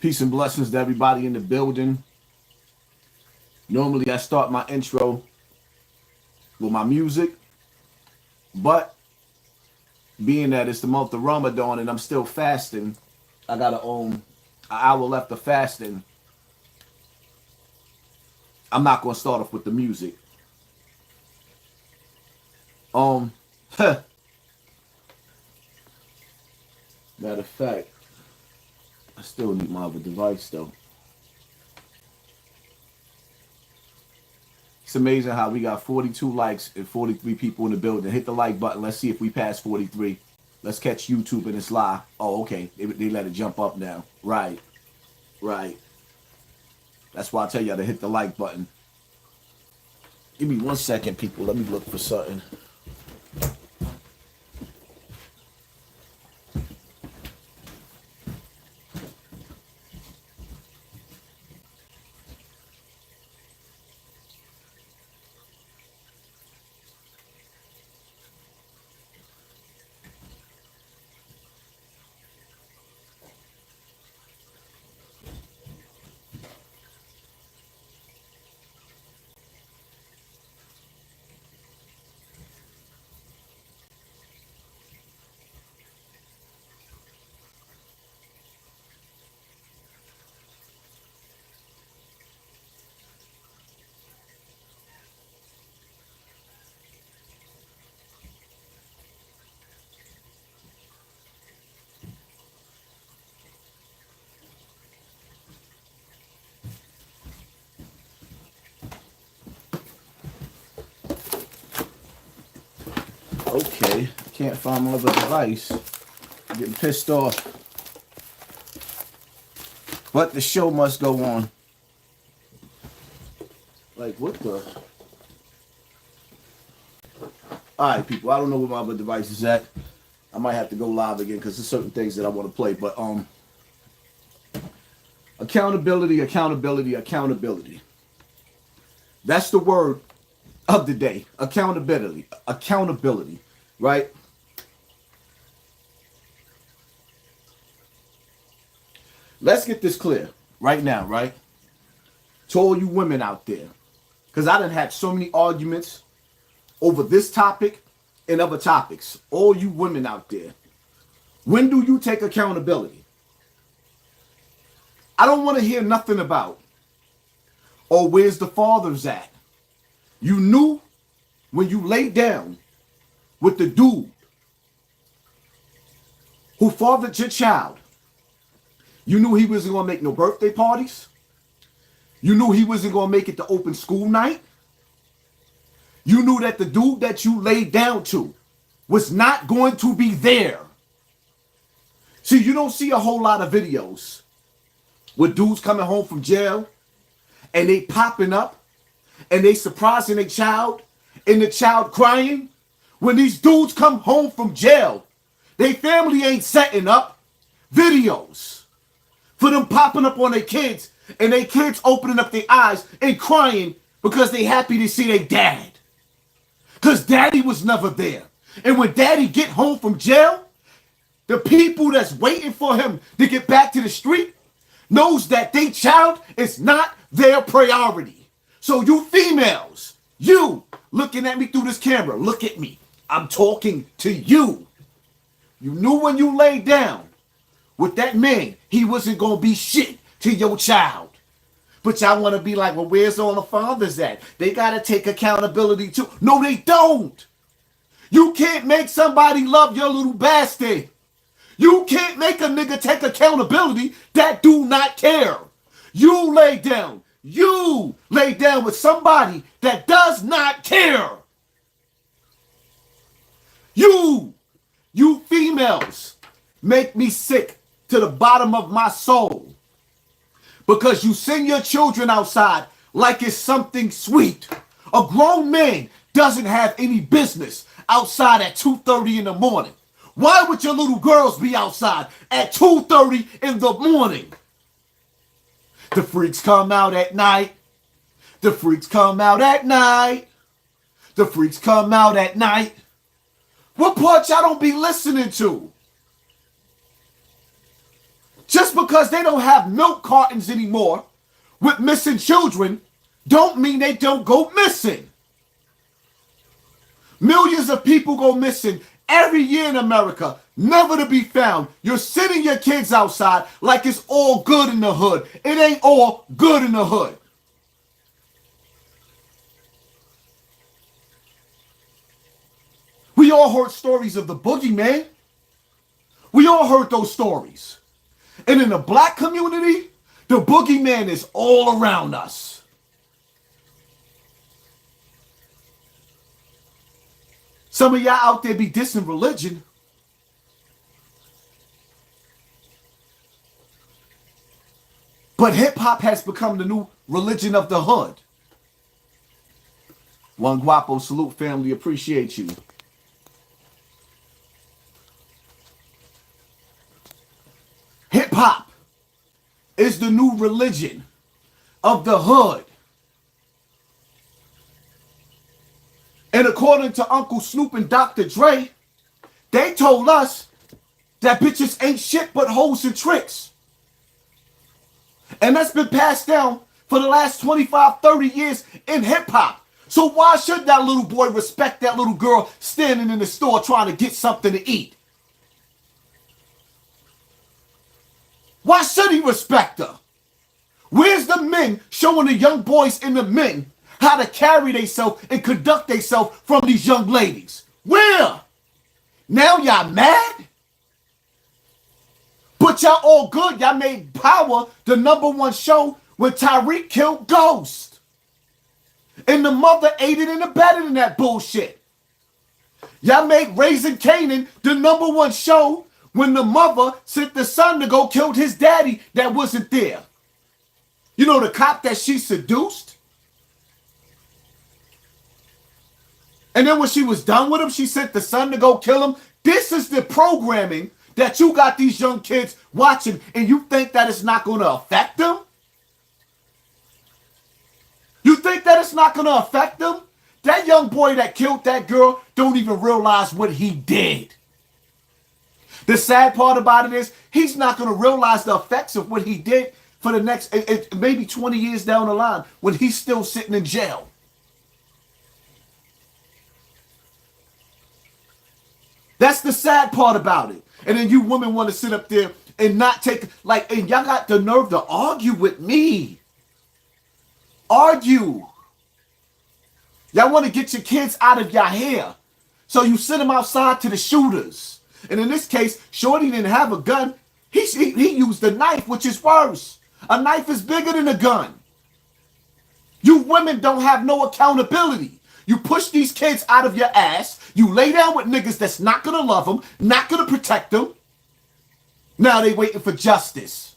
Peace and blessings to everybody in the building. Normally, I start my intro with my music, but being that it's the month of Ramadan and I'm still fasting, I gotta an hour left of fasting. I'm not gonna start off with the music. Um, matter of fact, I still need my other device though. It's amazing how we got 42 likes and 43 people in the building. Hit the like button. Let's see if we pass 43. Let's catch YouTube in its live. Oh, okay. They let it jump up now. Right. Right. That's why I tell y'all to hit the like button. Give me 1 second, people. Let me look for something. Okay, can't find my other device. I'm getting pissed off. But the show must go on. Like, what the? Alright, people, I don't know where my other device is at. I might have to go live again because there's certain things that I want to play. But, accountability, accountability, accountability. That's the word of the day. Accountability. Accountability. Right? Let's get this clear right now, right? To all you women out there. Because I done had so many arguments over this topic and other topics. All you women out there. When do you take accountability? I don't want to hear nothing about, oh, where's the fathers at? You knew when you laid down with the dude who fathered your child. You knew he wasn't going to make no birthday parties. You knew he wasn't going to make it to open school night. You knew that the dude that you laid down to was not going to be there. See, you don't see a whole lot of videos with dudes coming home from jail and they popping up and they surprising their child and the child crying. When these dudes come home from jail, they family ain't setting up videos for them popping up on their kids and their kids opening up their eyes and crying because they happy to see their dad. Because daddy was never there. And when daddy get home from jail, the people that's waiting for him to get back to the street knows that their child is not their priority. So you females, you looking at me through this camera, look at me. I'm talking to you. You knew when you laid down with that man, he wasn't going to be shit to your child. But y'all want to be like, well, where's all the fathers at? They got to take accountability too. No, they don't. You can't make somebody love your little bastard. You can't make a nigga take accountability that do not care. You lay down. You lay down with somebody that does not care. You females make me sick to the bottom of my soul because you send your children outside like it's something sweet. A grown man doesn't have any business outside at 2:30 in the morning. Why would your little girls be outside at 2:30 in the morning? The freaks come out at night. The freaks come out at night. The freaks come out at night. What part y'all don't be listening to? Just because they don't have milk cartons anymore with missing children don't mean they don't go missing. Millions of people go missing every year in America, never to be found. You're sending your kids outside like it's all good in the hood. It ain't all good in the hood. We all heard stories of the boogeyman. We all heard those stories. And in the black community, the boogeyman is all around us. Some of y'all out there be dissing religion. But hip-hop has become the new religion of the hood. One Guapo, salute family, appreciate you. Hip-hop is the new religion of the hood. And according to Uncle Snoop and Dr. Dre, they told us that bitches ain't shit but hoes and tricks. And that's been passed down for the last 25, 30 years in hip-hop. So why should that little boy respect that little girl standing in the store trying to get something to eat? Why should he respect her? Where's the men showing the young boys and the men how to carry themselves and conduct themselves from these young ladies? Where? Now y'all mad? But y'all all good. Y'all made Power the #1 show when Tyreek killed Ghost. And the mother aided and abetted in that bullshit. Y'all made Raising Kanan the #1 show when the mother sent the son to go kill his daddy that wasn't there. You know, the cop that she seduced? And then when she was done with him, she sent the son to go kill him. This is the programming that you got these young kids watching, and you think that it's not going to affect them? You think that it's not going to affect them? That young boy that killed that girl don't even realize what he did. The sad part about it is he's not going to realize the effects of what he did for the next maybe 20 years down the line when he's still sitting in jail. That's the sad part about it. And then you women want to sit up there and not take, like, and y'all got the nerve to argue with me. Argue. Y'all want to get your kids out of your hair. So you send them outside to the shooters. And in this case, Shorty didn't have a gun. He used a knife, which is worse. A knife is bigger than a gun. You women don't have no accountability. You push these kids out of your ass. You lay down with niggas that's not going to love them, not going to protect them. Now they waiting for justice.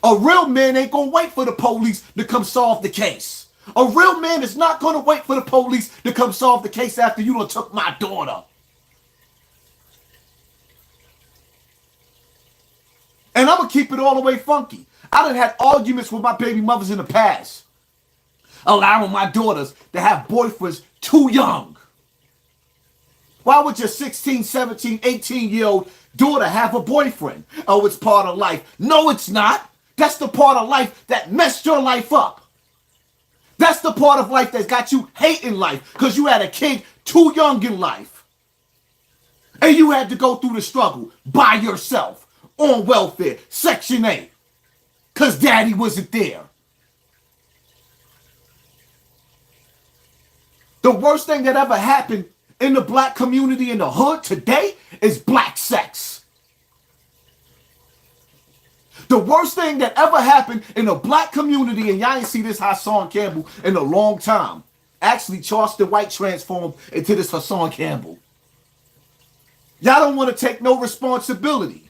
A real man ain't going to wait for the police to come solve the case. A real man is not going to wait for the police to come solve the case after you done took my daughter. And I'm going to keep it all the way funky. I done had arguments with my baby mothers in the past, allowing my daughters to have boyfriends too young. Why would your 16, 17, 18-year-old daughter have a boyfriend? Oh, it's part of life. No, it's not. That's the part of life that messed your life up. That's the part of life that's got you hating life because you had a kid too young in life. And you had to go through the struggle by yourself on welfare, Section 8, because daddy wasn't there. The worst thing that ever happened in the black community in the hood today is black sex. The worst thing that ever happened in the black community, and y'all ain't see this Hassan Campbell in a long time. Actually, Charleston White transformed into this Hassan Campbell. Y'all don't want to take no responsibility.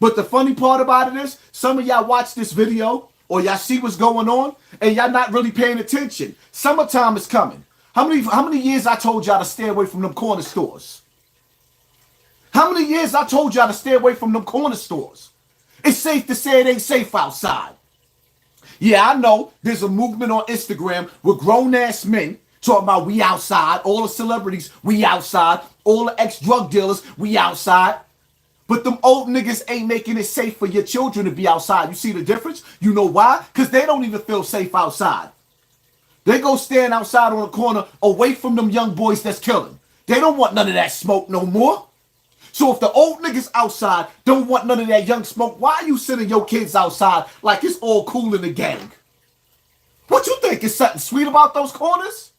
But the funny part about it is, some of y'all watch this video, or y'all see what's going on, and y'all not really paying attention. Summertime is coming. How many years I told y'all to stay away from them corner stores? How many years I told y'all to stay away from them corner stores? It's safe to say it ain't safe outside. Yeah, I know there's a movement on Instagram with grown-ass men talking about we outside, all the celebrities, we outside, all the ex-drug dealers, we outside. But them old niggas ain't making it safe for your children to be outside. You see the difference? You know why? Because they don't even feel safe outside. They go stand outside on the corner away from them young boys that's killing. They don't want none of that smoke no more. So if the old niggas outside don't want none of that young smoke, why are you sending your kids outside like it's all cool in the gang? What you think is something sweet about those corners?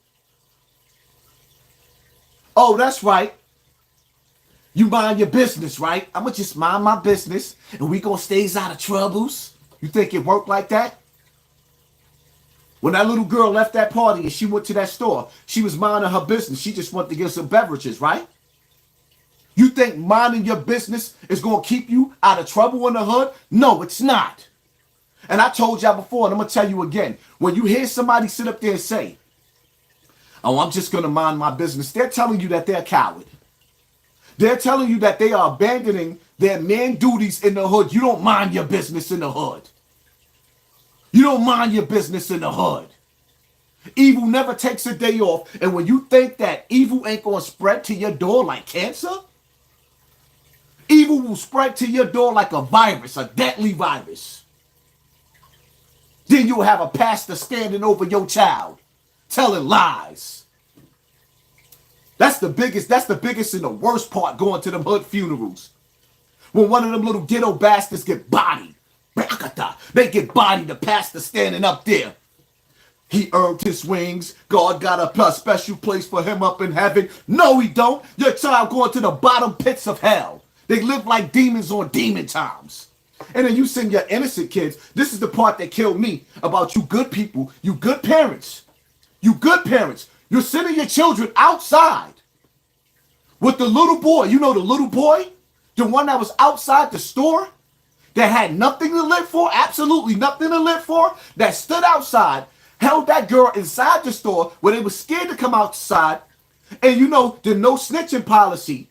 Oh, that's right. You mind your business, right? I'ma just mind my business and we gonna stay out of troubles. You think it worked like that? When that little girl left that party and she went to that store, she was minding her business. She just wanted to get some beverages, right? You think minding your business is going to keep you out of trouble in the hood? No, it's not. And I told y'all before, and I'm going to tell you again. When you hear somebody sit up there and say, oh, I'm just going to mind my business, they're telling you that they're a coward. They're telling you that they are abandoning their man duties in the hood. You don't mind your business in the hood. You don't mind your business in the hood. Evil never takes a day off. And when you think that evil ain't going to spread to your door like cancer, evil will spread to your door like a virus, a deadly virus. Then you'll have a pastor standing over your child, telling lies. That's the biggest and the worst part going to them hood funerals. When one of them little ghetto bastards get bodied. They get bodied, the pastor standing up there. He earned his wings. God got a special place for him up in heaven. No, he don't. Your child going to the bottom pits of hell. They live like demons on demon times. And then you send your innocent kids. This is the part that killed me about you good people, you good parents. You good parents. You're sending your children outside with the little boy. You know the little boy? The one that was outside the store that had nothing to live for, absolutely nothing to live for, that stood outside, held that girl inside the store where they were scared to come outside. And you know, the no snitching policy.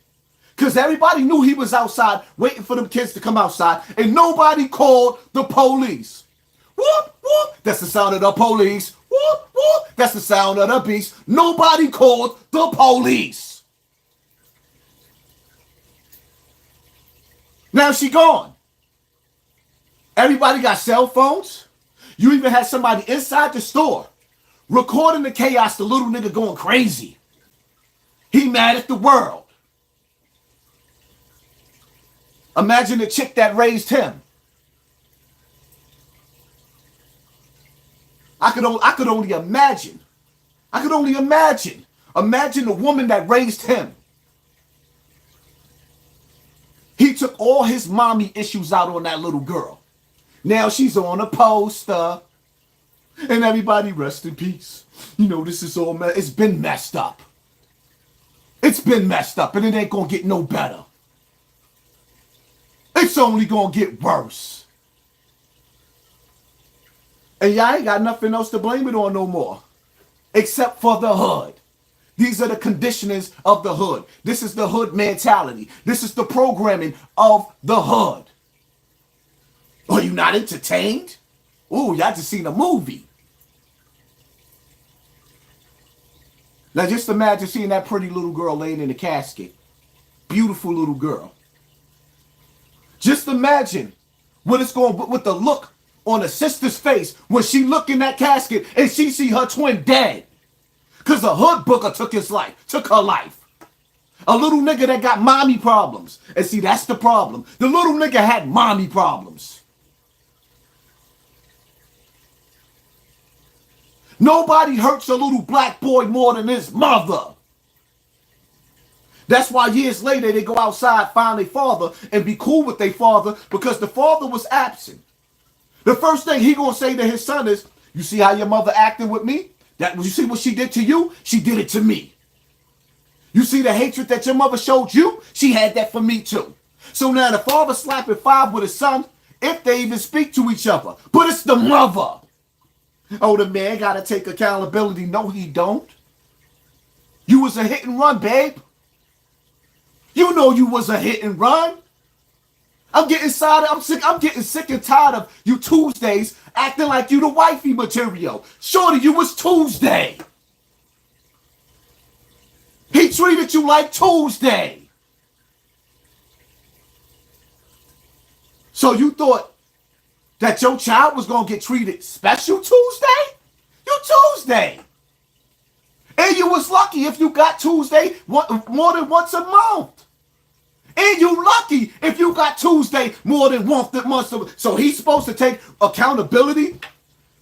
Because everybody knew he was outside waiting for them kids to come outside. And nobody called the police. Whoop, whoop. That's the sound of the police. Whoop, whoop. That's the sound of the beast. Nobody called the police. Now she gone. Everybody got cell phones. You even had somebody inside the store recording the chaos, the little nigga going crazy. He mad at the world. Imagine the chick that raised him. I could only imagine. I could only imagine. Imagine the woman that raised him. He took all his mommy issues out on that little girl. Now she's on a poster. And everybody rest in peace. You know, this is all it's been messed up. It's been messed up and it ain't gonna get no better. It's only gonna get worse. And y'all ain't got nothing else to blame it on no more. Except for the hood. These are the conditionings of the hood. This is the hood mentality. This is the programming of the hood. Are you not entertained? Ooh, y'all just seen a movie. Now just imagine seeing that pretty little girl laying in a casket. Beautiful little girl. Just imagine what it's going with the look on a sister's face when she look in that casket and she see her twin dead. Because a hood booker took his life, took her life. A little nigga that got mommy problems. And see, that's the problem. The little nigga had mommy problems. Nobody hurts a little black boy more than his mother. That's why years later they go outside, find their father, and be cool with their father because the father was absent. The first thing he gonna say to his son is, you see how your mother acting with me? You see what she did to you? She did it to me. You see the hatred that your mother showed you? She had that for me too. So now the father slapping five with his son, if they even speak to each other. But it's the mother. Oh, the man gotta take accountability. No, he don't. You was a hit and run, babe. You know you was a hit and run. I'm getting sick and tired of you Tuesdays acting like you the wifey material. Shorty, you was Tuesday. He treated you like Tuesday. So you thought that your child was going to get treated special Tuesday? You Tuesday. And you was lucky if you got Tuesday more than once a month. And you lucky if you got Tuesday more than once a month. So he's supposed to take accountability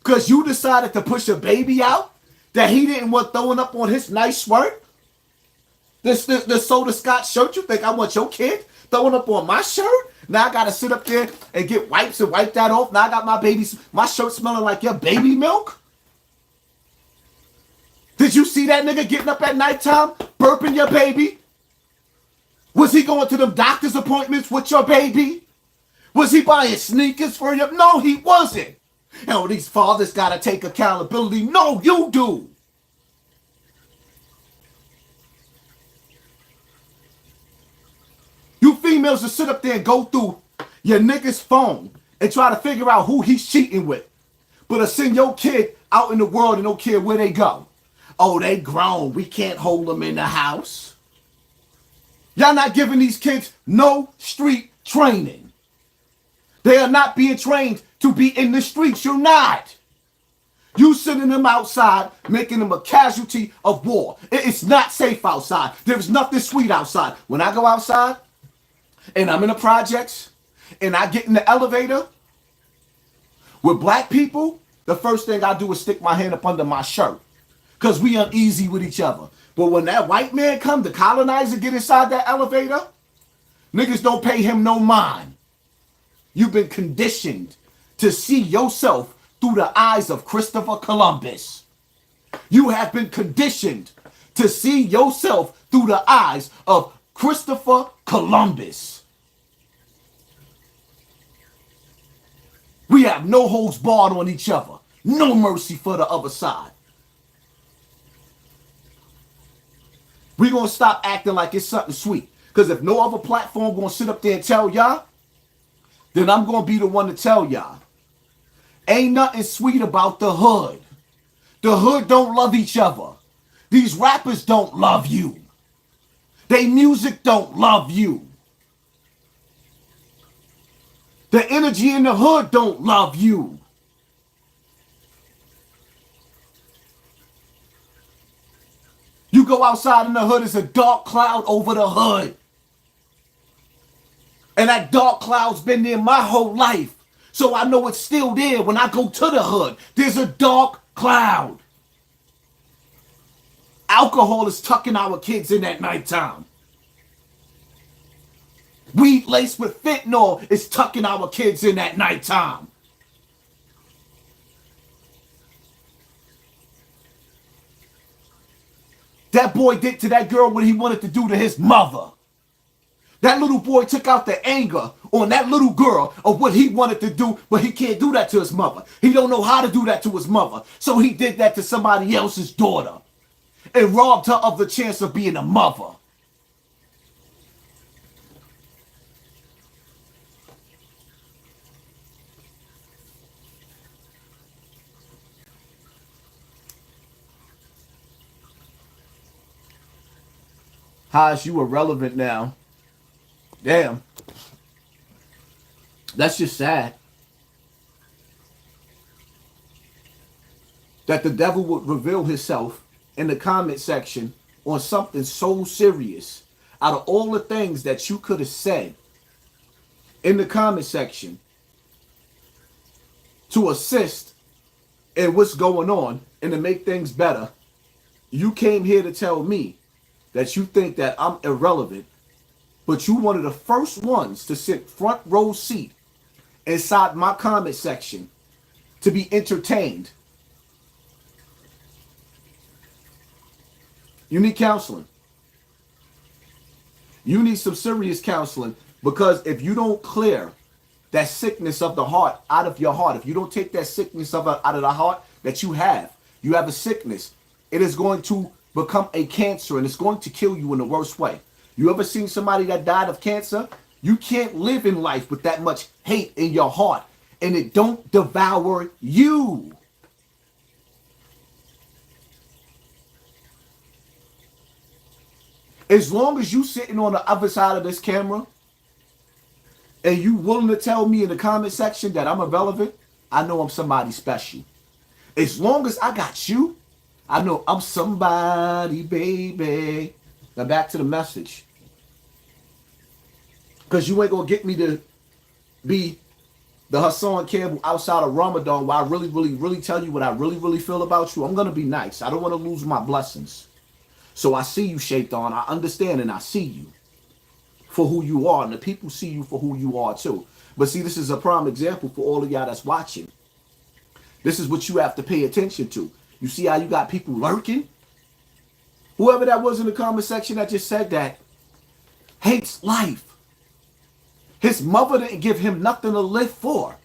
because you decided to push a baby out that he didn't want throwing up on his nice shirt? This Soda Scott shirt, you think I want your kid throwing up on my shirt? Now I got to sit up there and get wipes and wipe that off. Now I got my shirt smelling like your baby milk? Did you see that nigga getting up at nighttime, burping your baby? Was he going to them doctor's appointments with your baby? Was he buying sneakers for you? No, he wasn't. Oh, these fathers got to take accountability. No, you do. You females will sit up there and go through your nigga's phone and try to figure out who he's cheating with. But to send your kid out in the world and don't care where they go. Oh, they grown. We can't hold them in the house. Y'all not giving these kids no street training. They are not being trained to be in the streets. You're not. You sending them outside, making them a casualty of war. It's not safe outside. There's nothing sweet outside. When I go outside and I'm in the projects and I get in the elevator with black people, the first thing I do is stick my hand up under my shirt. Because we uneasy with each other. But when that white man come, the colonizer, get inside that elevator, niggas don't pay him no mind. You've been conditioned to see yourself through the eyes of Christopher Columbus. You have been conditioned to see yourself through the eyes of Christopher Columbus. We have no holds barred on each other. No mercy for the other side. We're going to stop acting like it's something sweet. Because if no other platform going to sit up there and tell y'all, then I'm going to be the one to tell y'all. Ain't nothing sweet about the hood. The hood don't love each other. These rappers don't love you. They music don't love you. The energy in the hood don't love you. You go outside in the hood, it's a dark cloud over the hood. And that dark cloud's been there my whole life. So I know it's still there when I go to the hood. There's a dark cloud. Alcohol is tucking our kids in at nighttime. Weed laced with fentanyl is tucking our kids in at nighttime. That boy did to that girl what he wanted to do to his mother. That little boy took out the anger on that little girl of what he wanted to do, but he can't do that to his mother. He don't know how to do that to his mother. So he did that to somebody else's daughter and robbed her of the chance of being a mother. How is you irrelevant now? Damn. That's just sad. That the devil would reveal himself in the comment section on something so serious. Out of all the things that you could have said in the comment section to assist in what's going on and to make things better, you came here to tell me that you think that I'm irrelevant, but you one of the first ones to sit front row seat inside my comment section to be entertained. You need counseling. You need some serious counseling, because if you don't clear that sickness of the heart out of your heart, if you don't take that sickness out of the heart that you have a sickness, it is going to become a cancer and it's going to kill you in the worst way. You ever seen somebody that died of cancer? You can't live in life with that much hate in your heart and it don't devour you. As long as you sitting on the other side of this camera and you willing to tell me in the comment section that I'm irrelevant, I know I'm somebody special. As long as I got you, I know I'm somebody, baby. Now back to the message. Because you ain't going to get me to be the Hassan Campbell outside of Ramadan where I really, really, really tell you what I really, really feel about you. I'm going to be nice. I don't want to lose my blessings. So I see you, Shaitan. I understand and I see you for who you are. And the people see you for who you are too. But see, this is a prime example for all of y'all that's watching. This is what you have to pay attention to. You see how you got people lurking? Whoever that was in the comment section that just said that hates life. His mother didn't give him nothing to live for.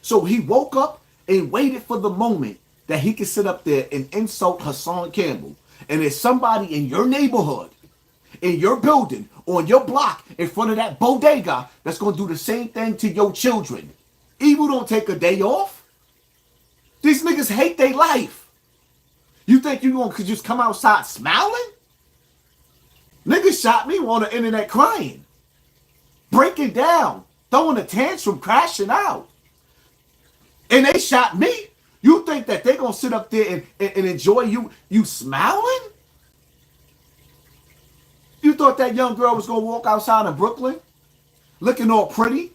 So he woke up and waited for the moment that he could sit up there and insult Hassan Campbell. And there's somebody in your neighborhood, in your building, on your block, in front of that bodega that's going to do the same thing to your children. Evil don't take a day off. These niggas hate their life. You think you going to just come outside smiling? Niggas shot me on the internet crying, breaking down, throwing a tantrum, crashing out. And they shot me. You think that they're going to sit up there and enjoy you smiling? You thought that young girl was going to walk outside in Brooklyn looking all pretty?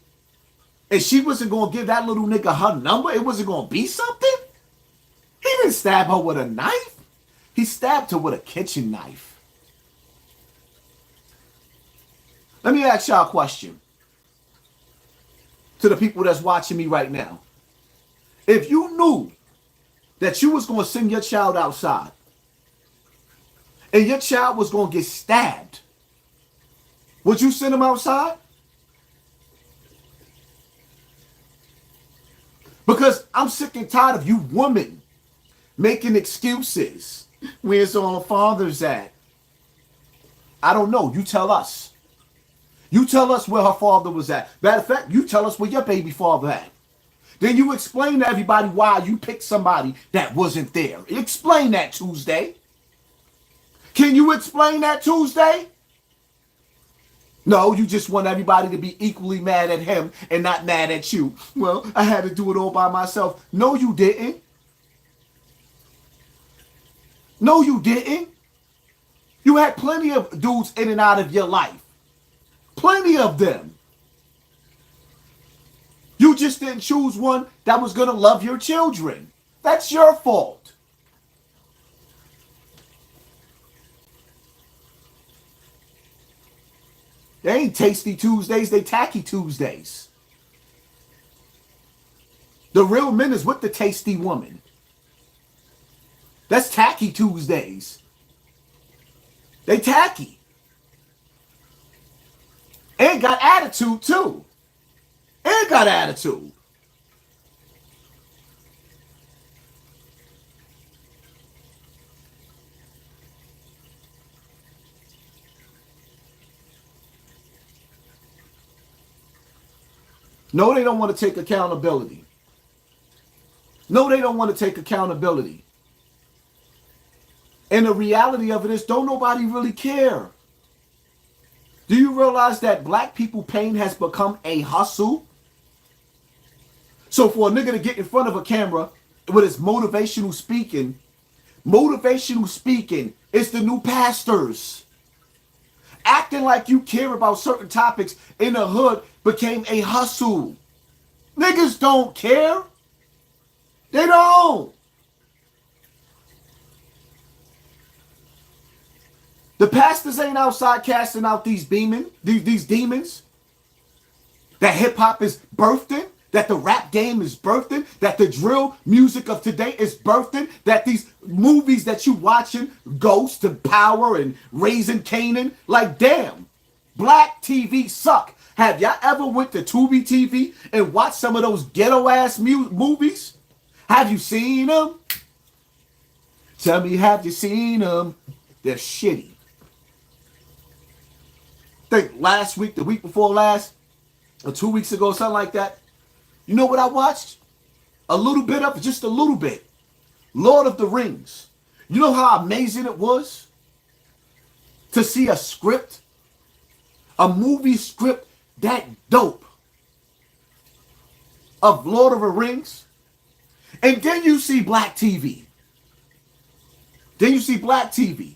And she wasn't going to give that little nigga her number? It wasn't going to be something? He didn't stab her with a knife. He stabbed her with a kitchen knife. Let me ask y'all a question. To the people that's watching me right now. If you knew that you was going to send your child outside and your child was going to get stabbed, would you send him outside? Because I'm sick and tired of you women making excuses. Where's all the fathers at? I don't know. You tell us. You tell us where her father was at. Matter of fact, you tell us where your baby father at. Then you explain to everybody why you picked somebody that wasn't there. Explain that, Tuesday. Can you explain that, Tuesday? No, you just want everybody to be equally mad at him and not mad at you. Well, I had to do it all by myself. No, you didn't. No, you didn't. You had plenty of dudes in and out of your life. Plenty of them. You just didn't choose one that was going to love your children. That's your fault. They ain't tasty Tuesdays, they tacky Tuesdays. The real men is with the tasty woman. That's tacky Tuesdays. They tacky. And got attitude too. And got attitude. No, they don't want to take accountability. No, they don't want to take accountability. And the reality of it is, don't nobody really care. Do you realize that black people pain has become a hustle? So for a nigga to get in front of a camera with his motivational speaking is the new pastors. Acting like you care about certain topics in the hood became a hustle. Niggas don't care. They don't. The pastors ain't outside casting out these demons that hip hop is birthing, that the rap game is birthing, that the drill music of today is birthing, that these movies that you watching, Ghost and Power and Raising Canaan, like damn, black TV suck. Have y'all ever went to Tubi TV and watched some of those ghetto ass movies? Have you seen them? Tell me, have you seen them? They're shitty. I think last week, the week before last, or 2 weeks ago, something like that. You know what I watched? A little bit of, just a little bit. Lord of the Rings. You know how amazing it was to see a script, a movie script that dope, of Lord of the Rings, and then you see black TV. Then you see black TV.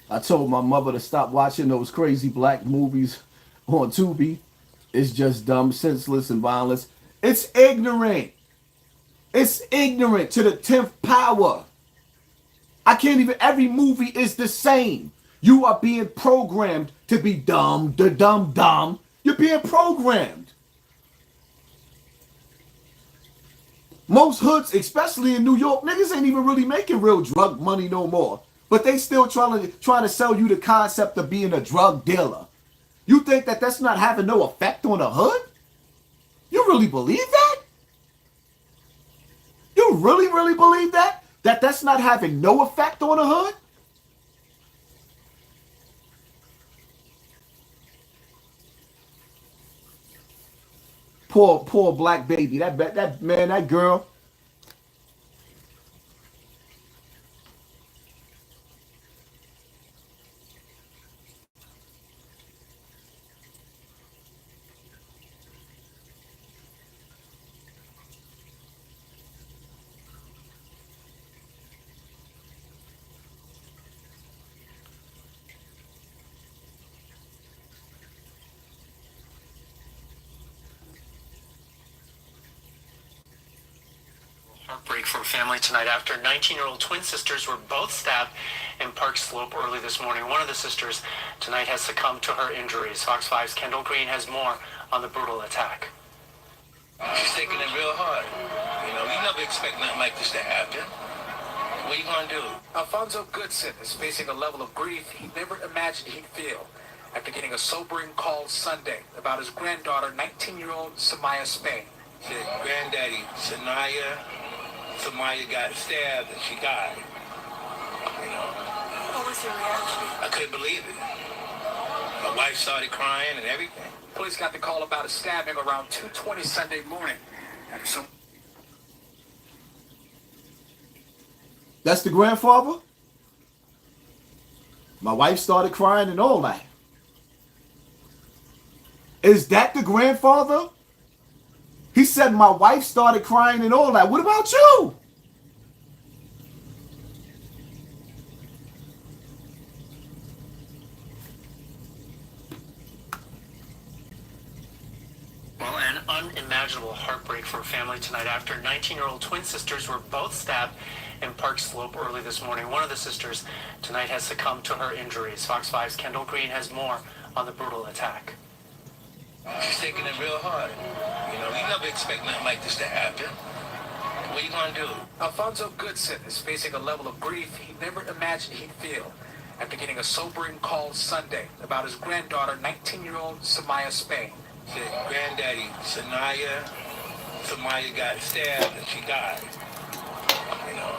I told my mother to stop watching those crazy black movies on Tubi. It's just dumb, senseless, and violence. It's ignorant. It's ignorant to the 10th power. I can't even, every movie is the same. You are being programmed to be dumb, dumb. You're being programmed. Most hoods, especially in New York, niggas ain't even really making real drug money no more. But they still trying to sell you the concept of being a drug dealer. You think that that's not having no effect on the hood? You really believe that? You really believe that? That that's not having no effect on the hood? Poor black baby. That man, that girl. Heartbreak for a family tonight after 19-year-old twin sisters were both stabbed in Park Slope early this morning. One of the sisters tonight has succumbed to her injuries. Fox 5's Kendall Green has more on the brutal attack. She's taking it real hard. You know, you never expect nothing like this to happen. What are you going to do? Alfonso Goodson is facing a level of grief he never imagined he'd feel after getting a sobering call Sunday about his granddaughter, 19-year-old Samaya Spain. Said granddaddy, Samaya got stabbed and she died. You know. What was your reaction? I couldn't believe it. My wife started crying and everything. Police got the call about a stabbing around 2:20 Sunday morning. And so That's the grandfather? My wife started crying and all that. Is that the grandfather? He said my wife started crying and all that. What about you? Well, an unimaginable heartbreak for a family tonight after 19-year-old twin sisters were both stabbed in Park Slope early this morning. One of the sisters tonight has succumbed to her injuries. Fox 5's Kendall Green has more on the brutal attack. She's taking it real hard. You know, you never expect nothing like this to happen. What are you going to do? Alfonso Goodson is facing a level of grief he never imagined he'd feel after getting a sobering call Sunday about his granddaughter, 19-year-old Samaya Spain. Said granddaddy, Samaya got stabbed and she died. You know.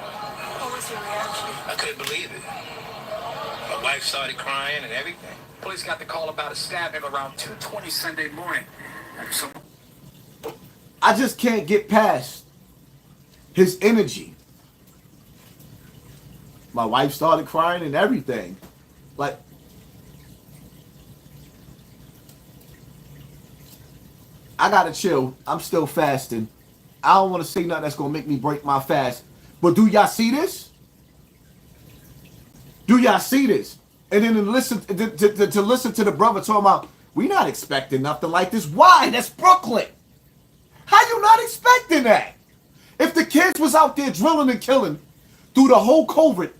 What was your reaction? I couldn't believe it. My wife started crying and everything. Police got the call about a stabbing around 2:20 Sunday morning. And so I just can't get past his energy. My wife started crying and everything. Like, I gotta chill. I'm still fasting. I don't want to say nothing that's gonna make me break my fast. But do y'all see this? Do y'all see this? And then to listen to the brother talking about, we not expecting nothing like this. Why? That's Brooklyn. How you not expecting that? If the kids was out there drilling and killing through the whole COVID,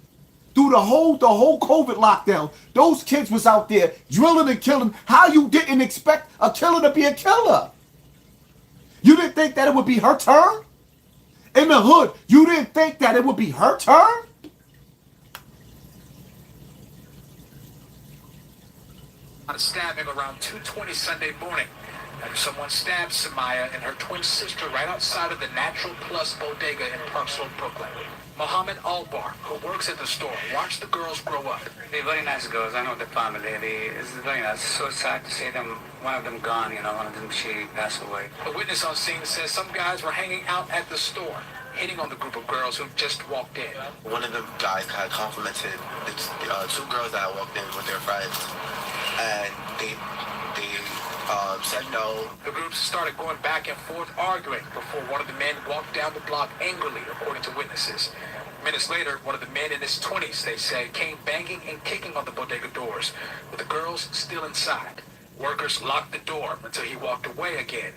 through the whole COVID lockdown, those kids was out there drilling and killing. How you didn't expect a killer to be a killer? You didn't think that it would be her turn? In the hood, you didn't think that it would be her turn? a stabbing around 2:20 Sunday morning. after someone stabbed Samaya and her twin sister right outside of the Natural Plus bodega in Park Slope, Brooklyn. Mohammed Albar, who works at the store, watched the girls grow up. They're very nice girls. I know the family. It's very nice. So sad to see them. One of them gone. One of them she passed away. A witness on scene says some guys were hanging out at the store, hitting on the group of girls who just walked in. One of the guys had complimented the two girls that walked in with their friends, and they said no. The groups started going back and forth arguing before one of the men walked down the block angrily, according to witnesses. Minutes later, one of the men in his 20s, they say, came banging and kicking on the bodega doors, with the girls still inside. Workers locked the door until he walked away again.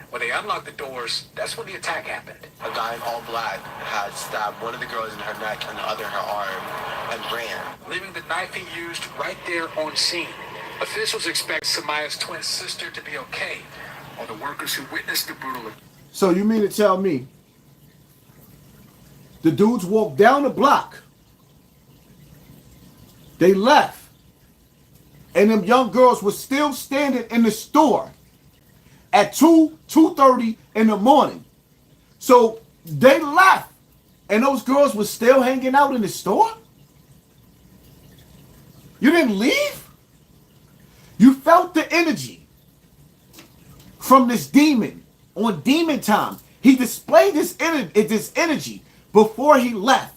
When they unlocked the doors, that's when the attack happened. A guy in all black had stabbed one of the girls in her neck and the other in her arm and ran, leaving the knife he used right there on scene. Officials expect Samaya's twin sister to be okay, while the workers who witnessed the brutal... So you mean to tell me the dudes walked down the block, they left, and them young girls were still standing in the store at 2:30 in the morning. So they left, and those girls were still hanging out in the store? You didn't leave? You felt the energy from this demon on demon time. He displayed this energy before he left.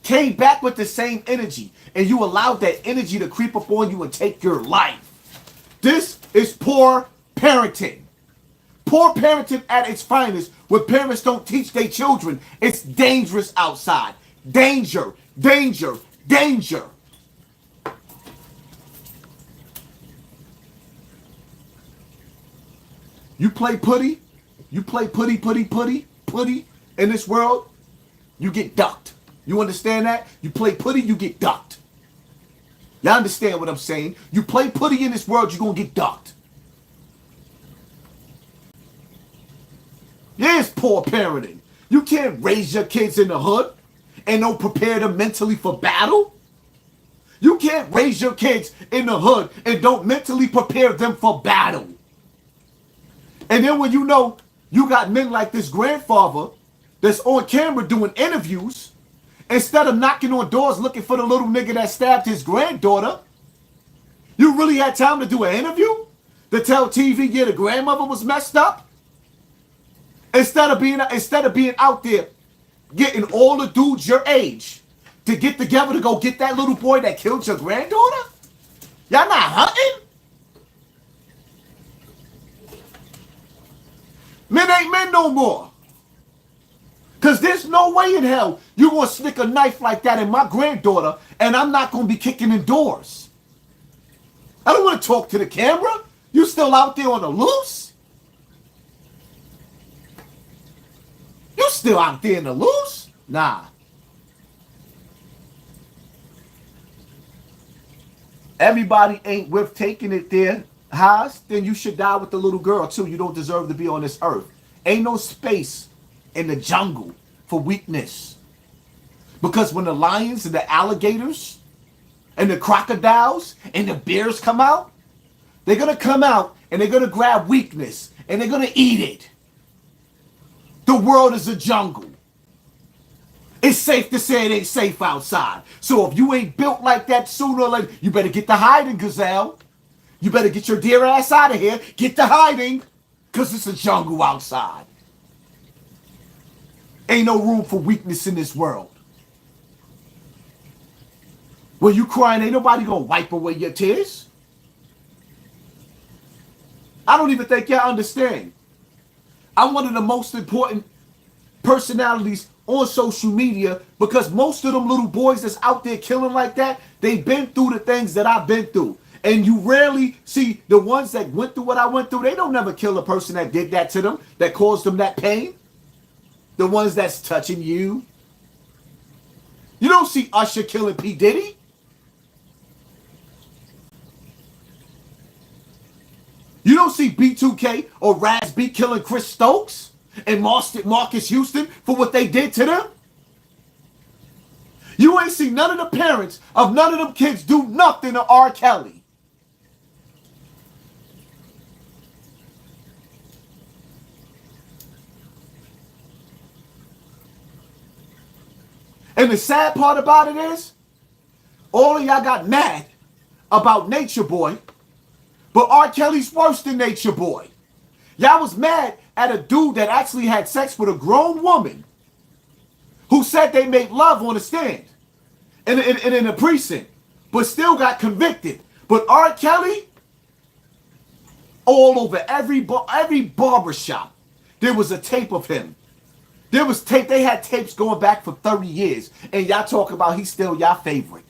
Came back with the same energy, and you allowed that energy to creep up on you and take your life. This is poor parenting. Poor parenting at its finest, where parents don't teach their children it's dangerous outside. Danger, danger, danger. You play putty in this world, you get ducked. You understand that? You play putty, you get ducked. Y'all understand what I'm saying? You play putty in this world, you're going to get ducked. Yeah, it's poor parenting. You can't raise your kids in the hood and don't prepare them mentally for battle. You can't raise your kids in the hood and don't mentally prepare them for battle. And then when you know you got men like this grandfather that's on camera doing interviews, instead of knocking on doors looking for the little nigga that stabbed his granddaughter, you really had time to do an interview? To tell TV, yeah, the grandmother was messed up? Instead of being out there getting all the dudes your age to get together to go get that little boy that killed your granddaughter? Y'all not hunting? Men ain't men no more. Because there's no way in hell you going to stick a knife like that in my granddaughter and I'm not going to be kicking in doors. I don't want to talk to the camera. You still out there on the loose? You still out there in the loose? Nah. Everybody ain't worth taking it there. Haas, then you should die with the little girl too. You don't deserve to be on this earth. Ain't no space in the jungle for weakness. Because when the lions and the alligators and the crocodiles and the bears come out, they're going to come out and they're going to grab weakness and they're going to eat it. The world is a jungle. It's safe to say it ain't safe outside. So if you ain't built like that, sooner or later, you better get to hiding, gazelle. You better get your dear ass out of here. Get to hiding. Because it's a jungle outside. Ain't no room for weakness in this world. When you crying, ain't nobody going to wipe away your tears. I don't even think y'all understand. I'm one of the most important personalities on social media because most of them little boys that's out there killing like that, they've been through the things that I've been through. And you rarely see the ones that went through what I went through. They don't never kill a person that did that to them, that caused them that pain. The ones that's touching you. You don't see Usher killing P. Diddy. You don't see B2K or Raz B killing Chris Stokes and Marcus Houston for what they did to them. You ain't see none of the parents of none of them kids do nothing to R. Kelly. And the sad part about it is, all of y'all got mad about Nature Boy, but R. Kelly's worse than Nature Boy. Y'all was mad at a dude that actually had sex with a grown woman who said they made love on the stand in a precinct, but still got convicted. But R. Kelly, all over every barbershop, there was a tape of him. There was tape. They had tapes going back for 30 years, and y'all talk about he's still y'all favorite.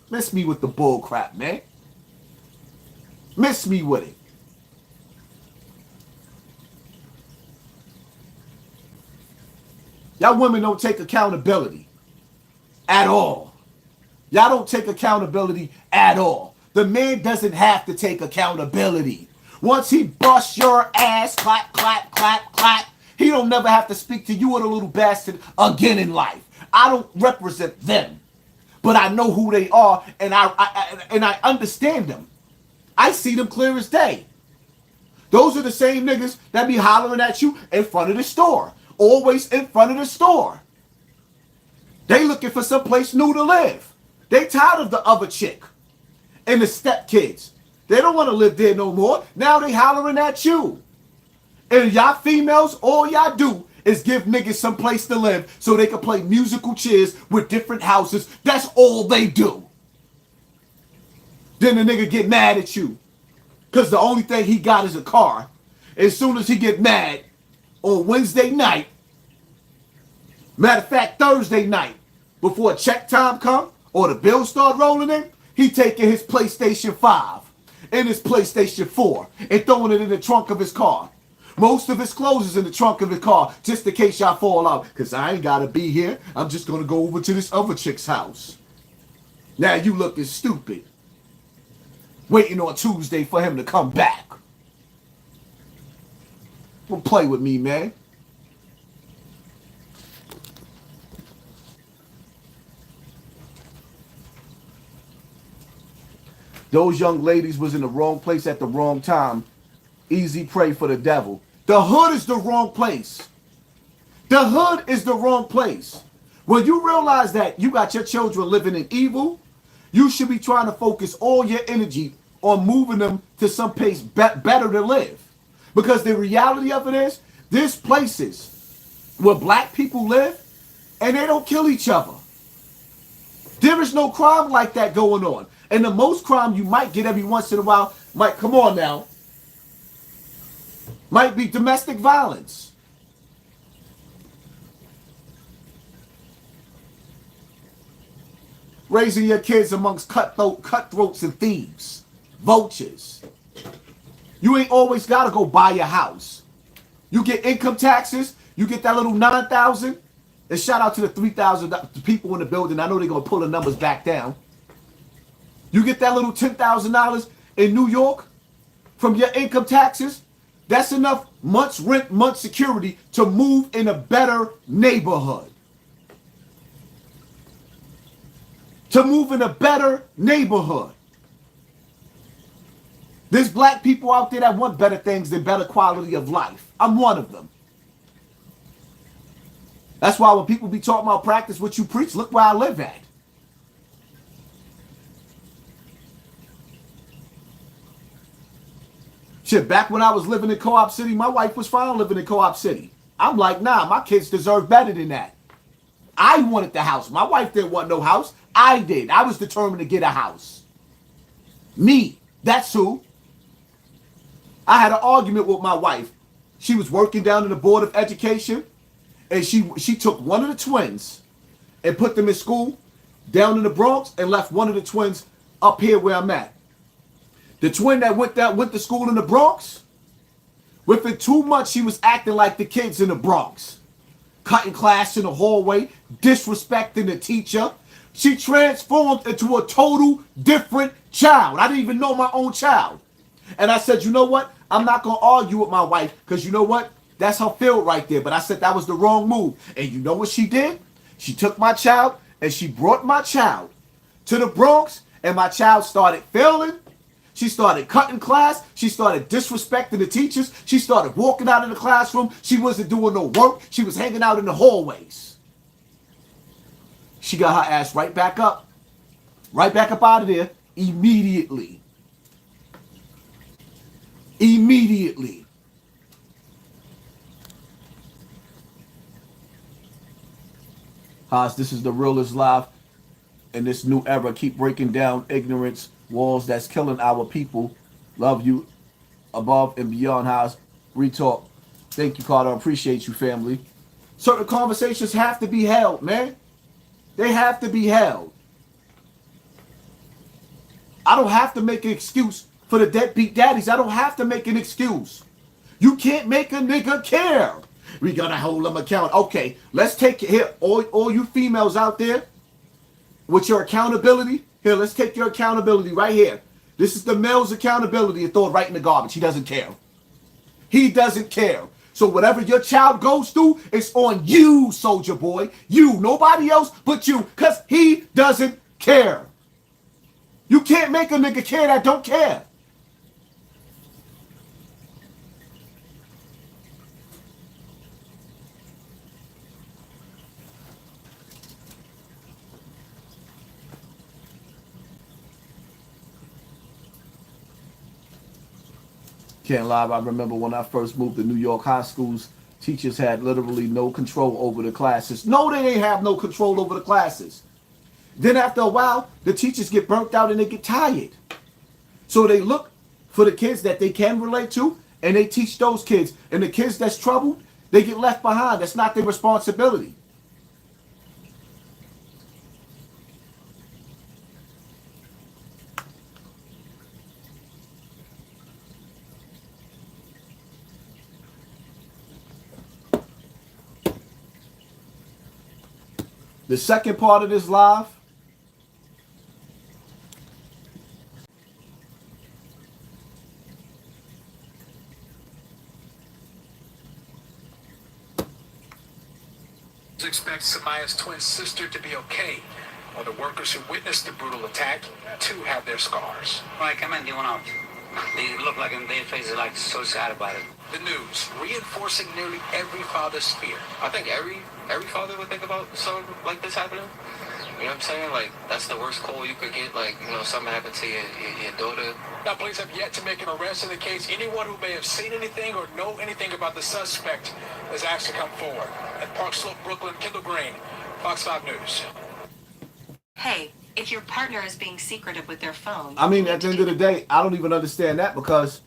Miss me with the bull crap, man. Miss me with it. Y'all women don't take accountability at all. Y'all don't take accountability at all. The man doesn't have to take accountability. Once he busts your ass, clap, clap, clap, clap, he don't never have to speak to you or the little bastard again in life. I don't represent them, but I know who they are, and I understand them. I see them clear as day. Those are the same niggas that be hollering at you in front of the store. Always in front of the store. They looking for some place new to live. They tired of the other chick and the stepkids. They don't want to live there no more. Now they hollering at you. And y'all females, all y'all do is give niggas some place to live so they can play musical chairs with different houses. That's all they do. Then the nigga get mad at you because the only thing he got is a car. As soon as he get mad on Wednesday night, matter of fact, Thursday night, before check time come or the bills start rolling in, he taking his PlayStation 5 and his PlayStation 4 and throwing it in the trunk of his car. Most of his clothes is in the trunk of his car, just in case y'all fall out. Because I ain't got to be here. I'm just going to go over to this other chick's house. Now you looking stupid. Waiting on Tuesday for him to come back. Don't play with me, man. Those young ladies was in the wrong place at the wrong time. Easy prey for the devil. The hood is the wrong place. The hood is the wrong place. When you realize that you got your children living in evil, you should be trying to focus all your energy on moving them to some place better to live. Because the reality of it is, there's places where black people live and they don't kill each other. There is no crime like that going on. And the most crime you might get every once in a while might, come on now, might be domestic violence. Raising your kids amongst cutthroats and thieves, vultures. You ain't always got to go buy your house. You get income taxes, you get that little $9,000, and shout out to the 3,000 people in the building. I know they're going to pull the numbers back down. You get that little $10,000 in New York from your income taxes. That's enough month's rent, month's security to move in a better neighborhood. To move in a better neighborhood. There's black people out there that want better things than better quality of life. I'm one of them. That's why when people be talking about practice what you preach, look where I live at. Shit, back when I was living in Co-op City, my wife was fine living in Co-op City. I'm like, nah, my kids deserve better than that. I wanted the house. My wife didn't want no house. I did. I was determined to get a house. Me. That's who. I had an argument with my wife. She was working down in the Board of Education, and she took one of the twins and put them in school down in the Bronx and left one of the twins up here where I'm at. The twin that went to school in the Bronx, within 2 months, she was acting like the kids in the Bronx. Cutting class in the hallway, disrespecting the teacher. She transformed into a total different child. I didn't even know my own child. And I said, you know what? I'm not going to argue with my wife because you know what? That's her field right there. But I said that was the wrong move. And you know what she did? She took my child and she brought my child to the Bronx, and my child started failing. She started cutting class. She started disrespecting the teachers. She started walking out of the classroom. She wasn't doing no work. She was hanging out in the hallways. She got her ass right back up. Right back up out of there immediately. Immediately. Haas, this is the realest live in this new era. Keep breaking down ignorance walls that's killing our people. Love you above and beyond, Haas. Retalk. Thank you, Carter. Appreciate you, family. Certain conversations have to be held, man. They have to be held. I don't have to make an excuse for the deadbeat daddies. I don't have to make an excuse. You can't make a nigga care. We gotta hold them account. Okay, let's take it here. All you females out there with your accountability. Here, let's take your accountability right here. This is the male's accountability and throw it right in the garbage. He doesn't care. He doesn't care. So whatever your child goes through, it's on you, soldier boy. You, nobody else but you, because he doesn't care. You can't make a nigga care that don't care. Can't lie, I remember when I first moved to New York high schools, teachers had literally no control over the classes. No, they ain't have no control over the classes. Then after a while, the teachers get burnt out and they get tired. So they look for the kids that they can relate to and they teach those kids. And the kids that's troubled, they get left behind. That's not their responsibility. The second part of this live, expect Samaya's twin sister to be okay, while the workers who witnessed the brutal attack too have their scars. Right, come in, they went out. They look like in their faces like so sad about it. The news reinforcing nearly every father's fear. I think every father would think about something like this happening. You know what I'm saying? Like, that's the worst call you could get. Like, you know, something happened to your daughter. Now, police have yet to make an arrest in the case. Anyone who may have seen anything or know anything about the suspect is asked to come forward. At Park Slope, Brooklyn, Kendall Green, Fox 5 News. Hey, if your partner is being secretive with their phone... I mean, at the end of the day, I don't even understand that because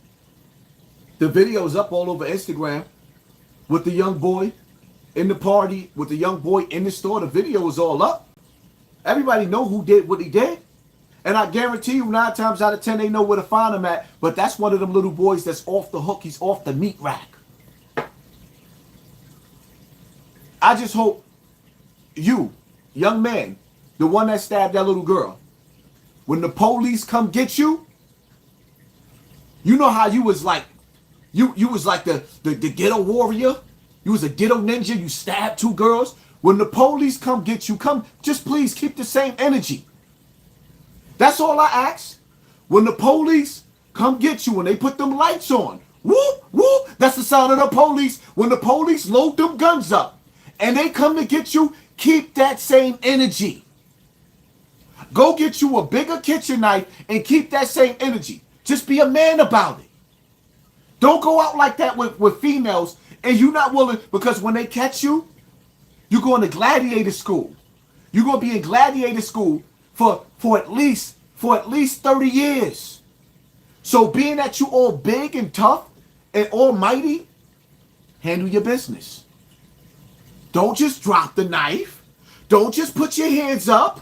the video's up all over Instagram with the young boy in the party, with the young boy in the store. The video is all up. Everybody know who did what he did. And I guarantee you 9 times out of 10 they know where to find him at. But that's one of them little boys that's off the hook. He's off the meat rack. I just hope you, young man, the one that stabbed that little girl, when the police come get you, you know how you was like, you was like the ghetto warrior. You was a ghetto ninja. You stabbed 2 girls. When the police come get you, just please keep the same energy. That's all I ask. When the police come get you and they put them lights on, whoop, whoop, that's the sound of the police. When the police load them guns up and they come to get you, keep that same energy. Go get you a bigger kitchen knife and keep that same energy. Just be a man about it. Don't go out like that with females and you're not willing, because when they catch you, you're going to gladiator school. You're going to be in gladiator school for at least 30 years. So being that you all big and tough and almighty, handle your business. Don't just drop the knife. Don't just put your hands up.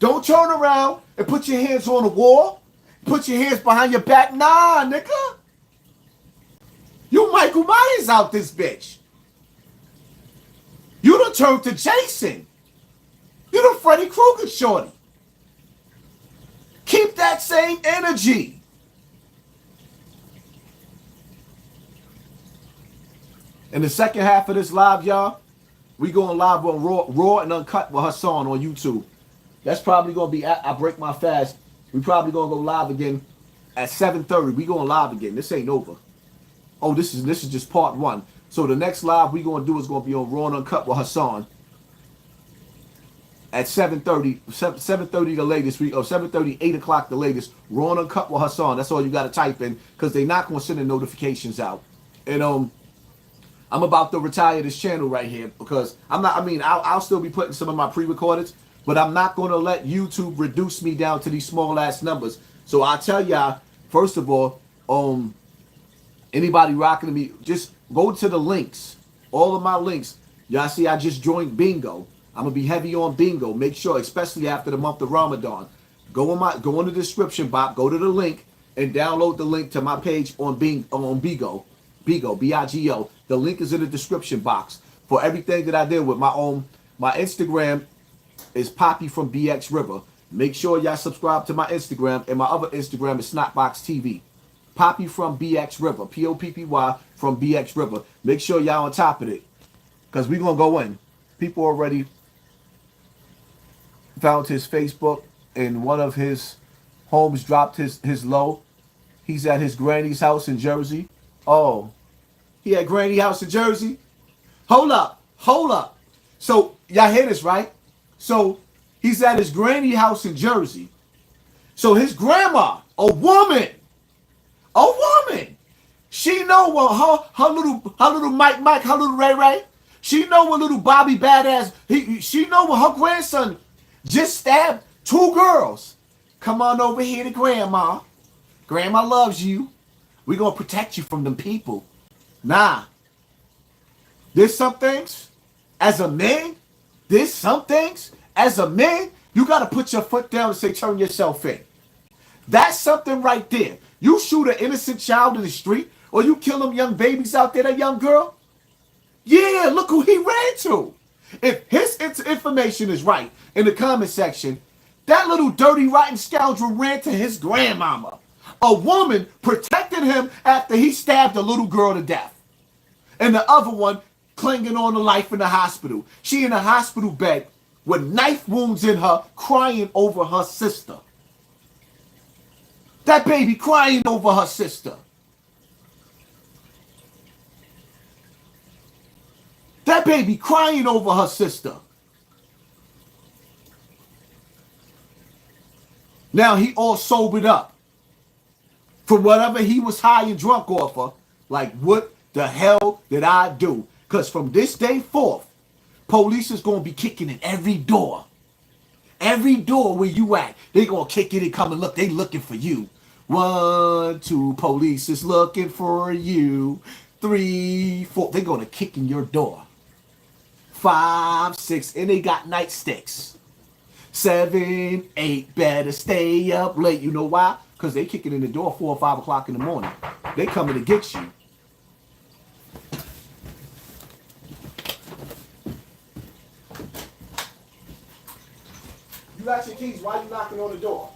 Don't turn around and put your hands on the wall. Put your hands behind your back. Nah, nigga. You Michael Myers out this bitch. You done turned to Jason. You done Freddy Krueger shorty. Keep that same energy. In the second half of this live, y'all, we going live on Raw and Uncut with Hassan on YouTube. That's probably going to be, I break my fast. We probably going to go live again at 7:30. We going live again. This ain't over. Oh, this is just part 1. So the next live we going to do is going to be on Raw and Uncut with Hassan at 7:30, 7:30 the latest, 7:30, 8 o'clock the latest. Raw Uncut with Hassan. That's all you got to type in because they're not going to send the notifications out. And I'm about to retire this channel right here because I'm not. I mean, I'll still be putting some of my pre-recordeds, but I'm not going to let YouTube reduce me down to these small ass numbers. So I'll tell y'all first of all, anybody rocking to me, just go to the links. All of my links. Y'all see, I just joined Bingo. I'm gonna be heavy on Bingo. Make sure, especially after the month of Ramadan, go in the description box, go to the link, and download the link to my page on Bigo, Bigo. The link is in the description box for everything that I did with my Instagram is Poppy from BX River. Make sure y'all subscribe to my Instagram, and my other Instagram is Snotbox TV. Poppy from BX River, Poppy from BX River. Make sure y'all on top of it, because we're gonna go in. People already found his Facebook, and one of his homes dropped his low. He's at his granny's house in Jersey. Oh, he at granny house in Jersey? Hold up. So y'all hear this, right? So he's at his granny house in Jersey. So his grandma, a woman, she know what her little Mike, her little Ray, she know what little Bobby Badass, she know what her grandson just stabbed 2 girls. Come on over here to Grandma. Grandma loves you. We're going to protect you from them people. Nah. There's some things, as a man, you got to put your foot down and say, turn yourself in. That's something right there. You shoot an innocent child in the street, or you kill them young babies out there, that young girl. Yeah, look who he ran to. If his information is right in the comment section, that little dirty, rotten scoundrel ran to his grandmama. A woman protected him after he stabbed a little girl to death. And the other one clinging on to life in the hospital. She in a hospital bed with knife wounds in her, crying over her sister. That baby crying over her sister. That baby crying over her sister. Now he all sobered up for whatever he was high and drunk off of. Like, what the hell did I do? Because from this day forth, police is going to be kicking in every door. Every door where you at, they going to kick it and come and look. They looking for you. 1, 2, police is looking for you. 3, 4, they going to kick in your door. 5, 6, and they got nightsticks. 7, 8, better stay up late. You know why? Because they kicking in the door 4 or 5 o'clock in the morning. They coming to get you. You got your keys. Why are you knocking on the door?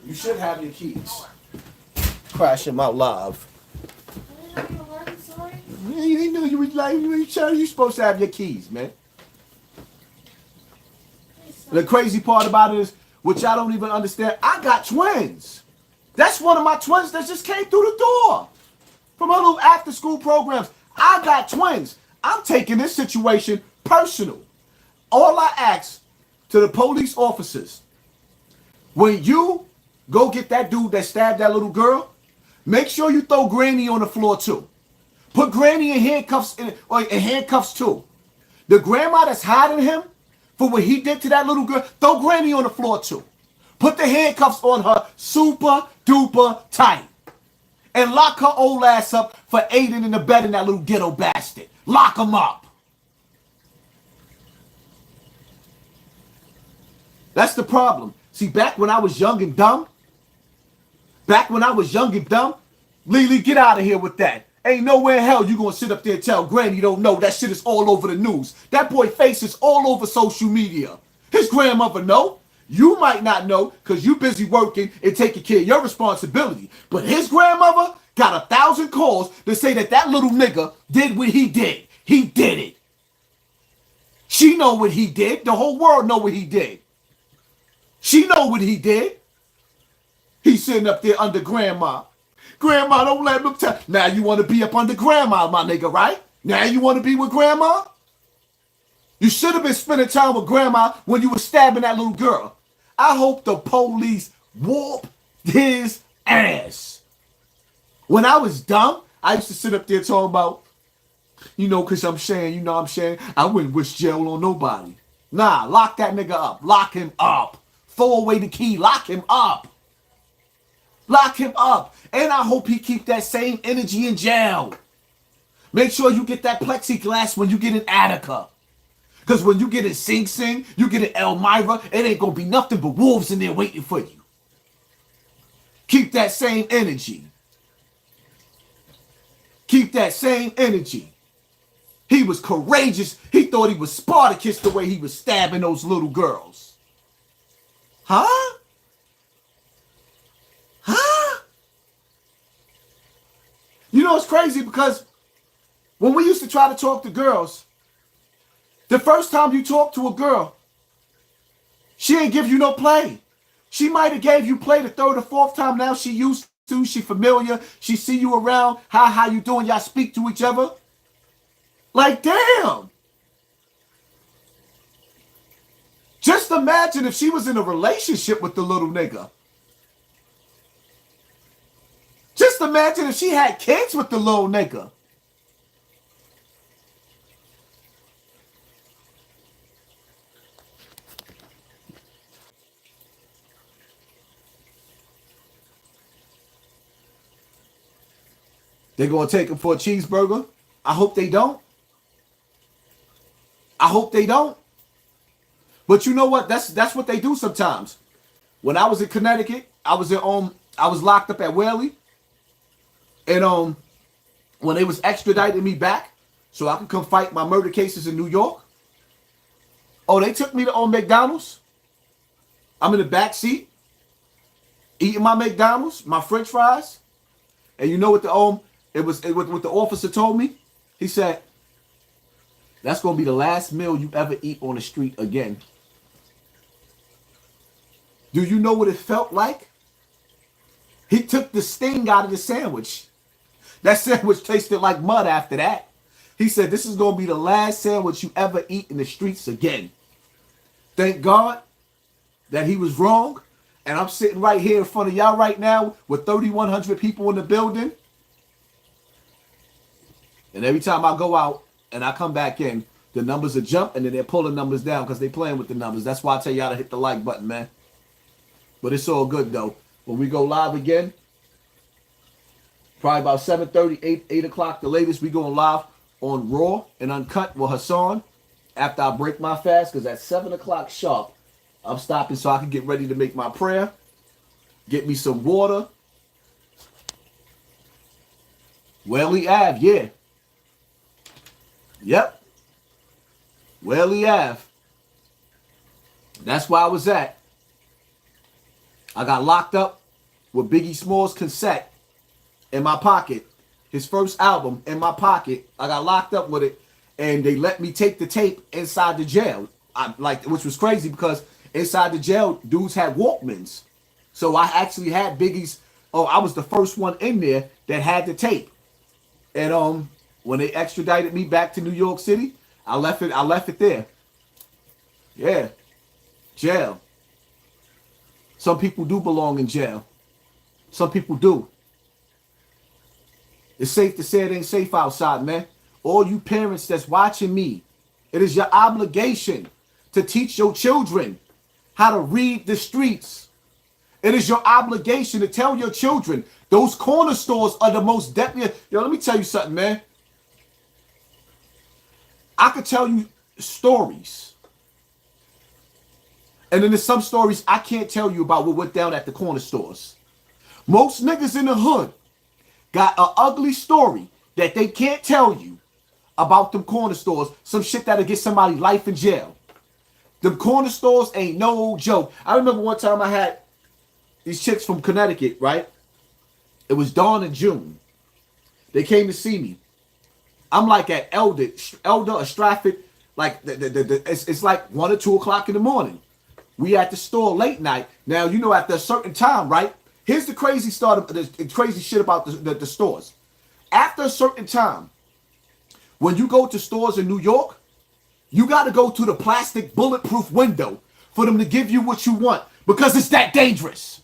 You should have your keys. Crash them out live. You knew you was like, you supposed to have your keys, man. The crazy part about it is, which I don't even understand, I got twins. That's one of my twins that just came through the door from her little after school programs. I got twins. I'm taking this situation personal. All I ask to the police officers, when you go get that dude that stabbed that little girl, make sure you throw Granny on the floor too. Put Granny in handcuffs, in handcuffs too. The grandma that's hiding him for what he did to that little girl, throw Granny on the floor too. Put the handcuffs on her super duper tight. And lock her old ass up for aiding and abetting that little ghetto bastard. Lock him up. That's the problem. See, back when I was young and dumb, Lily, get out of here with that. Ain't nowhere in hell you gonna sit up there and tell Granny you don't know. That shit is all over the news. That boy face is all over social media. His grandmother know. You might not know because you busy working and taking care of your responsibility. But his grandmother got 1,000 calls to say that that little nigga did what he did. He did it. She know what he did. The whole world know what he did. She know what he did. He's sitting up there under grandma. Grandma, don't let him tell. Now you want to be up under grandma, my nigga, right? Now you want to be with grandma? You should have been spending time with grandma when you were stabbing that little girl. I hope the police whoop his ass. When I was dumb, I used to sit up there talking about, because I'm saying, I wouldn't wish jail on nobody. Nah, lock that nigga up. Lock him up. Throw away the key. Lock him up. Lock him up. And I hope he keep that same energy in jail. Make sure you get that plexiglass when you get in Attica. Because when you get in Sing Sing, you get in Elmira, it ain't going to be nothing but wolves in there waiting for you. Keep that same energy. Keep that same energy. He was courageous. He thought he was Spartacus the way he was stabbing those little girls. Huh? Huh? It's crazy because when we used to try to talk to girls, the first time you talk to a girl, she ain't give you no play. She might have gave you play the third or fourth time. Now she used to. She familiar. She see you around. How you doing? Y'all speak to each other. Like, damn. Just imagine if she was in a relationship with the little nigga. Just imagine if she had kids with the little nigga. They're going to take him for a cheeseburger. I hope they don't. I hope they don't. But you know what? That's what they do sometimes. When I was in Connecticut, I was locked up at Whaley. And when they was extraditing me back so I could come fight my murder cases in New York, they took me to McDonald's. I'm in the back seat eating my McDonald's, my French fries. And you know what what the officer told me? He said, that's going to be the last meal you ever eat on the street again. Do you know what it felt like? He took the sting out of the sandwich. That sandwich tasted like mud after that. He said, this is going to be the last sandwich you ever eat in the streets again. Thank God that he was wrong. And I'm sitting right here in front of y'all right now with 3,100 people in the building. And every time I go out and I come back in, the numbers will jump and then they're pulling numbers down because they're playing with the numbers. That's why I tell y'all to hit the like button, man. But it's all good, though. When we go live again, probably about 7:30, 8 o'clock, the latest, we going live on Raw and Uncut with Hassan after I break my fast, because at 7 o'clock sharp, I'm stopping so I can get ready to make my prayer, get me some water. Whaley Ave, yeah. Yep. Whaley Ave. That's where I was at. I got locked up with Biggie Smalls' cassette in my pocket. His first album in my pocket. I got locked up with it, and they let me take the tape inside the jail. Which was crazy because inside the jail, dudes had Walkmans. So I actually had Biggie's. I was the first one in there that had the tape. And when they extradited me back to New York City, I left it there. Yeah. Jail. Some people do belong in jail. Some people do. It's safe to say it ain't safe outside, man. All you parents that's watching me, it is your obligation to teach your children how to read the streets. It is your obligation to tell your children those corner stores are the most deadly. Yo, let me tell you something, man. I could tell you stories. And then there's some stories I can't tell you about what went down at the corner stores. Most niggas in the hood got an ugly story that they can't tell you about them corner stores. Some shit that'll get somebody life in jail. Them corner stores ain't no joke. I remember one time I had these chicks from Connecticut, right? It was Dawn and June. They came to see me. I'm like at Elder or Stratford, like it's like 1 or 2 o'clock in the morning. We at the store late night. Now, you know, after a certain time, right? Here's the crazy the crazy shit about the stores. After a certain time, when you go to stores in New York, You got to go to the plastic bulletproof window for them to give you what you want because it's that dangerous.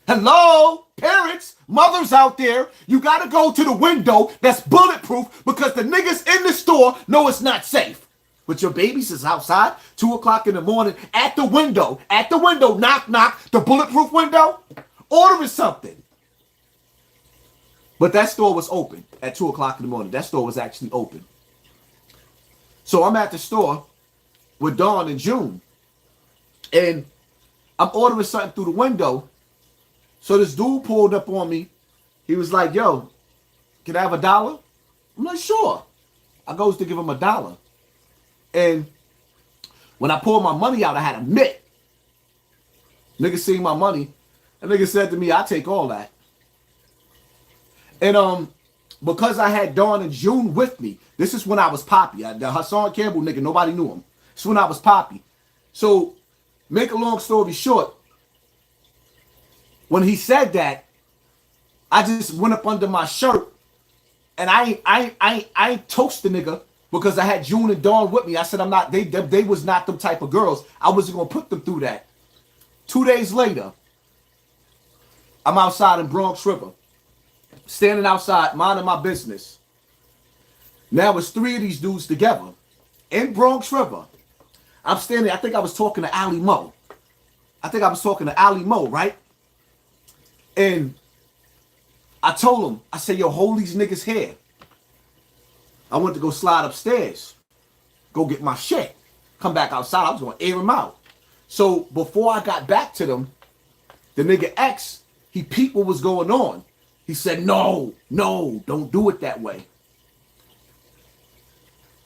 Hello, parents, mothers out there, you got to go to the window that's bulletproof because the niggas in the store know it's not safe. But your babies is outside, 2 o'clock in the morning, at the window, knock, knock, the bulletproof window, ordering something. But that store was open at 2 o'clock in the morning. That store was actually open. So I'm at the store with Dawn and June. And I'm ordering something through the window. So this dude pulled up on me. He was like, yo, can I have $1? I'm like, sure. I goes to give him $1. And when I pulled my money out, I had a mitt. Nigga seen my money. And nigga said to me, I take all that. And because I had Dawn and June with me, this is when I was poppy. The Hassan Campbell nigga, nobody knew him. This is when I was poppy. So, make a long story short, when he said that, I just went up under my shirt and I ain't toast the nigga because I had June and Dawn with me. I said I'm not, they was not them type of girls. I wasn't gonna put them through that. 2 days later, I'm outside in Bronx River, standing outside, minding my business. Now it's 3 of these dudes together in Bronx River. I'm standing, I think I was talking to Ali Mo. Right? And I told him, I said, yo, hold these niggas here. I went to go slide upstairs, go get my shit, come back outside. I was going to air them out. So before I got back to them, the nigga X, he peeped what was going on. He said, no, don't do it that way.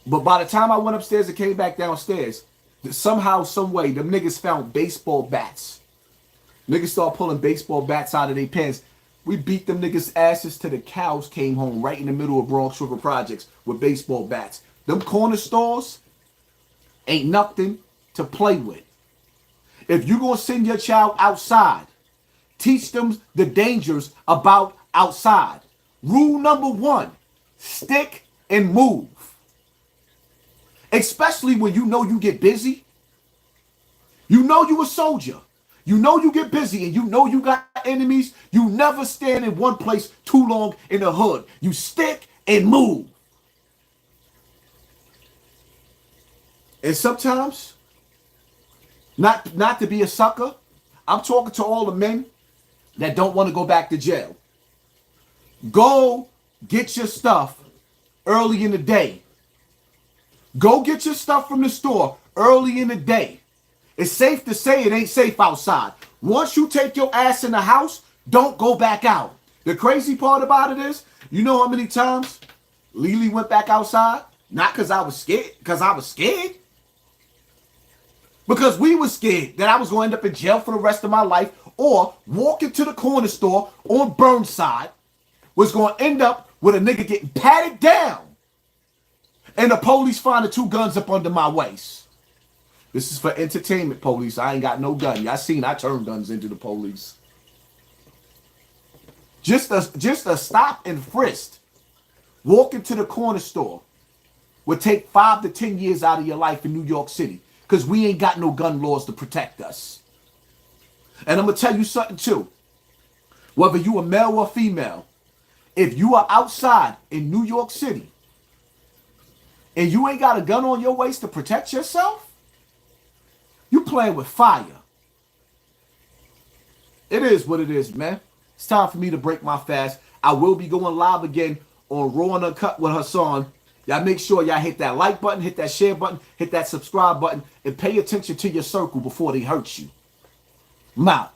But by the time I went upstairs and came back downstairs, somehow, some way, them niggas found baseball bats. Niggas started pulling baseball bats out of their pants. We beat them niggas' asses till the cows came home right in the middle of Bronx River Projects with baseball bats. Them corner stores ain't nothing to play with. If you gonna send your child outside, teach them the dangers about outside. Rule number 1, stick and move. Especially when you know you get busy. You know you a soldier. You know you get busy and you know you got enemies. You never stand in one place too long in the hood. You stick and move. And sometimes, not to be a sucker, I'm talking to all the men that don't want to go back to jail. Go get your stuff early in the day. Go get your stuff from the store early in the day. It's safe to say it ain't safe outside. Once you take your ass in the house, don't go back out. The crazy part about it is, you know how many times Lily went back outside? Not because I was scared, because we were scared that I was going to end up in jail for the rest of my life, or walking to the corner store on Burnside was going to end up with a nigga getting patted down and the police finding 2 guns up under my waist. This is for entertainment, police. I ain't got no gun. Y'all seen I turn guns into the police. Just a stop and frisk, walking to the corner store would take 5 to 10 years out of your life in New York City because we ain't got no gun laws to protect us. And I'm going to tell you something too. Whether you a male or female, if you are outside in New York City and you ain't got a gun on your waist to protect yourself, you playing with fire. It is what it is, man. It's time for me to break my fast. I will be going live again on Raw and Uncut with Hassan. Y'all make sure y'all hit that like button, hit that share button, hit that subscribe button, and pay attention to your circle before they hurt you. I'm out.